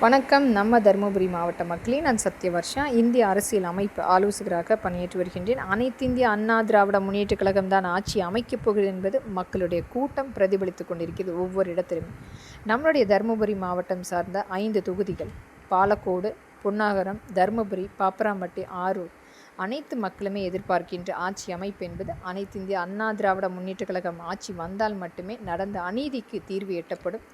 வணக்கம். நம்ம தருமபுரி மாவட்ட மக்களே, நான் சத்யவர்ஷா. இந்திய அரசியல் அமைப்பு ஆலோசகராக பணியாற்றி வருகின்றேன். அனைத்து இந்திய அண்ணா திராவிட முன்னேற்றக் கழகம் தான் ஆட்சி அமைக்கப் போகிறது என்பது மக்களுடைய கூட்டம் பிரதிபலித்துக் கொண்டிருக்கிறது ஒவ்வொரு இடத்திலும். நம்மளுடைய தருமபுரி மாவட்டம் சார்ந்த 5 தொகுதிகள் பாலக்கோடு, பொன்னாகரம், தருமபுரி, பாப்பராம்பட்டி, ஆரூர் அனைத்து மக்களுமே எதிர்பார்க்கின்ற ஆட்சி அமைப்பு என்பது அனைத்து இந்திய அண்ணா திராவிட முன்னேற்றக் கழகம் ஆட்சி வந்தால் மட்டுமே நடந்த அநீதிக்கு தீர்வு எட்டப்படும்.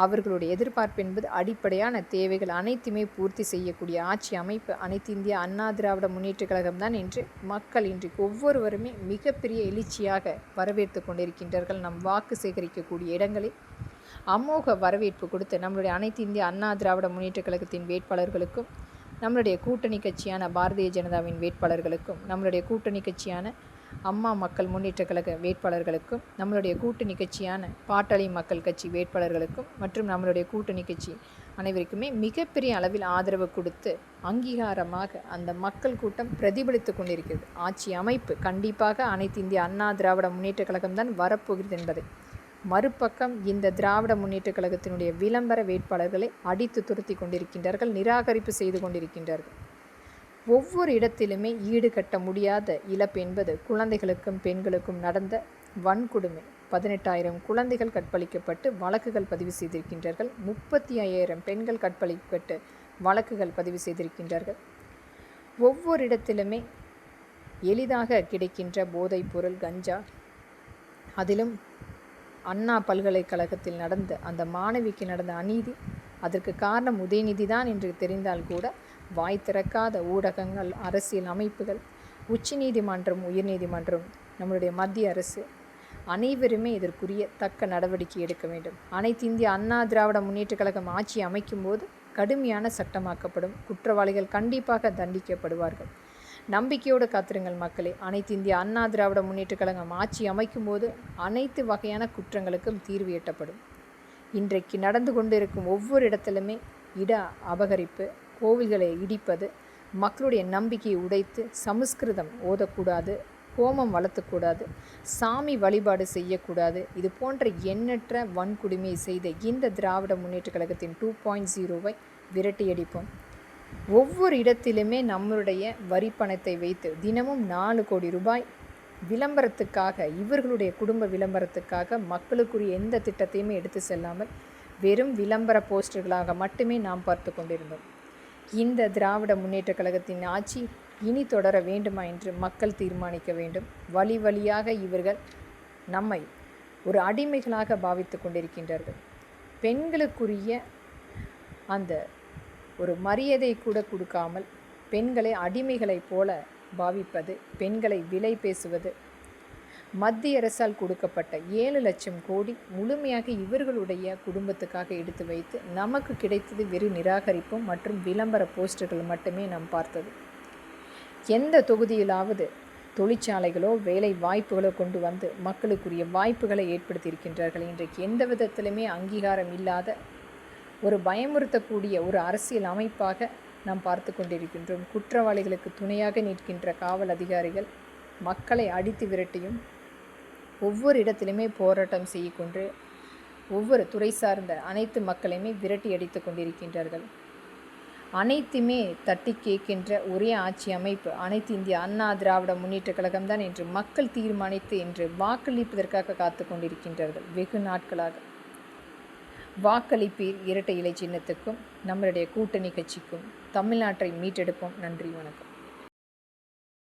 அவர்களுடைய எதிர்பார்ப்பு என்பது அடிப்படையான தேவைகள் அனைத்துமே பூர்த்தி செய்யக்கூடிய ஆட்சி அமைப்பு அனைத்து இந்திய அண்ணா திராவிட முன்னேற்றக் கழகம்தான் என்று மக்கள் இன்றைக்கு ஒவ்வொருவருமே மிகப்பெரிய எழுச்சியாக வரவேற்று கொண்டிருக்கின்றார்கள். நம் வாக்கு சேகரிக்கக்கூடிய இடங்களில் அமோக வரவேற்பு கொடுத்து நம்மளுடைய அனைத்து இந்திய அண்ணா திராவிட முன்னேற்றக் கழகத்தின் வேட்பாளர்களுக்கும், நம்மளுடைய கூட்டணி கட்சியான பாரதிய ஜனதாவின் வேட்பாளர்களுக்கும், நம்மளுடைய கூட்டணி கட்சியான அம்மா மக்கள் முன்னேற்றக் கழக வேட்பாளர்களுக்கும், நம்மளுடைய கூட்டணி கட்சியான பாட்டாளி மக்கள் கட்சி வேட்பாளர்களுக்கும் மற்றும் நம்மளுடைய கூட்டணி கட்சி அனைவருக்குமே மிகப்பெரிய அளவில் ஆதரவு கொடுத்து அங்கீகாரமாக அந்த மக்கள் கூட்டம் பிரதிபலித்து கொண்டிருக்கிறது. ஆட்சி அமைப்பு கண்டிப்பாக அனைத்து இந்திய அண்ணா திராவிட முன்னேற்றக் கழகம்தான் வரப்போகிறது என்பதை மறுபக்கம் இந்த திராவிட முன்னேற்றக் கழகத்தினுடைய விளம்பர வேட்பாளர்களை அடித்து துரத்தி கொண்டிருக்கின்றார்கள், நிராகரிப்பு செய்து கொண்டிருக்கின்றார்கள். ஒவ்வொரு இடத்திலுமே ஈடுகட்ட முடியாத இழப்பு என்பது குழந்தைகளுக்கும் பெண்களுக்கும் நடந்த வன்கொடுமை. 18,000 குழந்தைகள் கற்பழிக்கப்பட்டு வழக்குகள் பதிவு செய்திருக்கின்றார்கள். 35,000 பெண்கள் கற்பழிக்கப்பட்டு வழக்குகள் பதிவு செய்திருக்கின்றார்கள். ஒவ்வொரு இடத்திலுமே எளிதாக கிடைக்கின்ற போதைப் பொருள் கஞ்சா, அதிலும் அண்ணா பல்கலைக்கழகத்தில் நடந்த அந்த மாணவிக்கு நடந்த அநீதி, அதற்கு காரணம் உதயநிதி தான் என்று தெரிந்தால் கூட வாய் திறக்காத ஊடகங்கள், அரசியல் அமைப்புகள், உச்சநீதிமன்றம், உயர்நீதிமன்றம், நம்மளுடைய மத்திய அரசு அனைவருமே இதற்குரிய தக்க நடவடிக்கை எடுக்க வேண்டும். அனைத்து இந்திய அண்ணா திராவிட முன்னேற்றக் கழகம் ஆட்சி அமைக்கும் போது கடுமையான சட்டமாக்கப்படும். குற்றவாளிகள் கண்டிப்பாக தண்டிக்கப்படுவார்கள். நம்பிக்கையோடு காத்திருங்கள் மக்களே. அனைத்து இந்திய அண்ணா திராவிட முன்னேற்றக் கழகம் ஆட்சி அமைக்கும் போது அனைத்து வகையான குற்றங்களுக்கும் தீர்வு எட்டப்படும். இன்றைக்கு நடந்து கொண்டிருக்கும் ஒவ்வொரு இடத்திலுமே இட அபகரிப்பு, கோவில்களை இடிப்பது, மக்களுடைய நம்பிக்கையை உடைத்து சமஸ்கிருதம் ஓதக்கூடாது, ஹோமம் வளர்த்தக்கூடாது, சாமி வழிபாடு செய்யக்கூடாது, இது போன்ற எண்ணற்ற வன்கொடுமையை செய்த இந்த திராவிட முன்னேற்றக் கழகத்தின் 2.0வை விரட்டியடிப்போம். ஒவ்வொரு இடத்திலுமே நம்மளுடைய வரி பணத்தை வைத்து தினமும் 4 கோடி ரூபாய் விளம்பரத்துக்காக, இவர்களுடைய குடும்ப விளம்பரத்துக்காக மக்களுக்குரிய எந்த திட்டத்தையுமே எடுத்து செல்லாமல் வெறும் விளம்பர போஸ்டர்களாக மட்டுமே நாம் பார்த்து கொண்டிருந்தோம். இந்த திராவிட முன்னேற்றக் கழகத்தின் ஆட்சி இனி தொடர வேண்டுமா என்று மக்கள் தீர்மானிக்க வேண்டும். வழி வழியாக இவர்கள் நம்மை ஒரு அடிமைகளாக பாவித்து கொண்டிருக்கின்றார்கள். பெண்களுக்குரிய அந்த ஒரு மரியாதை கூட கொடுக்காமல் பெண்களை அடிமைகளைப் போல பாவிப்பது, பெண்களை விலை பேசுவது, மத்திய அரசால் கொடுக்கப்பட்ட 7 லட்சம் கோடி முழுமையாக இவர்களுடைய குடும்பத்துக்காக எடுத்து வைத்து நமக்கு கிடைத்தது வெறும் நிராகரிப்பும் மற்றும் விளம்பர போஸ்டர்கள் மட்டுமே நாம் பார்த்தது. எந்த தொகுதியிலாவது தொழிற்சாலைகளோ வேலை வாய்ப்புகளோ கொண்டு வந்து மக்களுக்குரிய வாய்ப்புகளை ஏற்படுத்தியிருக்கின்றார்கள். இன்றைக்கு எந்த விதத்திலுமே அங்கீகாரம் இல்லாத ஒரு பயமுறுத்தக்கூடிய ஒரு அரசியல் அமைப்பாக நாம் பார்த்து கொண்டிருக்கின்றோம். குற்றவாளிகளுக்கு துணையாக நிற்கின்ற காவல் அதிகாரிகள் மக்களை அடித்து விரட்டியும் ஒவ்வொரு இடத்திலுமே போராட்டம் செய்யக்கொண்டு ஒவ்வொரு துறை சார்ந்த அனைத்து மக்களையுமே விரட்டி அடித்து கொண்டிருக்கின்றார்கள். அனைத்துமே தட்டி கேட்கின்ற ஒரே ஆட்சி அமைப்பு அனைத்து இந்திய அண்ணா திராவிட முன்னேற்றக் கழகம்தான் என்று மக்கள் தீர்மானித்து என்று வாக்களிப்பதற்காக காத்து கொண்டிருக்கின்றார்கள். வெகு நாட்களாக வாக்களிப்பீர் இரட்டை இலை சின்னத்துக்கும் நம்மளுடைய கூட்டணி கட்சிக்கும். தமிழ்நாட்டை மீட்டெடுப்போம். நன்றி, வணக்கம்.